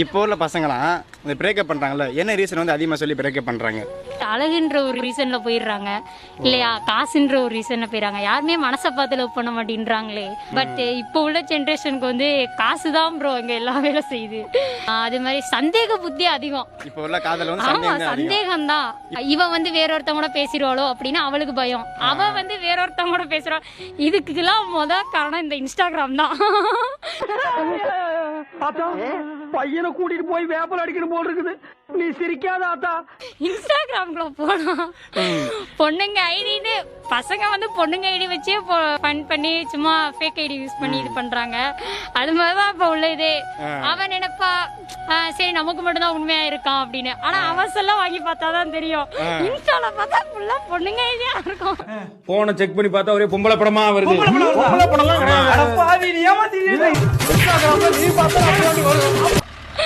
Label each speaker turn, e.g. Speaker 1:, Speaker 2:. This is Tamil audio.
Speaker 1: இப்போ உள்ள பசங்களாம் இந்த பிரேக்கப் பண்றாங்கல்ல, என்ன ரீசன் வந்து அதிகமாக சொல்லி பிரேக்கப் பண்றாங்க?
Speaker 2: அழகுன்ற ஒரு ரீசன்ல போயிடுறாங்க இல்லையா, காசுன்ற ஒரு ரீசன்ல போயிடுறாங்க. யாருமே மனசை பார்த்து லவ் பண்ண மாட்டேன்றாங்களே. பட் இப்போ உள்ள ஜென்ரேஷனுக்கு வந்து காசு தான் ப்ரோ இங்க எல்லா வேலை செய்யுது. அது மாதிரி சந்தேக புத்தி அதிகம்.
Speaker 1: இப்போ உள்ள காதல் வந்து
Speaker 2: ஆமா, சந்தேகம் தான். இவன் வந்து வேற ஒருத்தவங்க கூட பேசிடுவாளோ அப்படின்னு அவளுக்கு பயம். அவ வந்து வேற ஒருத்தவங்க கூட பேசுறா. இதுக்கெல்லாம் காரணம் இந்த இன்ஸ்டாகிராம் தான்.
Speaker 3: பையனை கூட்டிட்டு போய் வேப்பல் அடிக்கணும் போல் இருக்குது. நீ சிரிக்காத ஆத்தா.
Speaker 2: இன்ஸ்டாகிராம்ல போனா பொண்ணுங்க ஐடின்னு பசங்க வந்து பொண்ணுங்க ஐடி வச்சே ஃபன் பண்ணி சும்மா ஃபேக் ஐடி யூஸ் பண்ணி இது பண்றாங்க. அது மாதிரிதான் இப்ப உள்ள இதே. அவன் நினைப்பா சரி நமக்கு மட்டும் தான் உண்மையா இருக்கான் அப்படின்னு. ஆனா அவன் சொல்ல வாங்கி பார்த்தாதான் தெரியும். இன்ஸ்டால பார்த்தா ஃபுல்லா பொண்ணுங்க ஐடியா இருக்கும்.
Speaker 4: போனை செக் பண்ணி பார்த்தா ஒரே பொம்பளை படமா வருது.
Speaker 3: பொம்பளை படம்லாம் கிடையாது.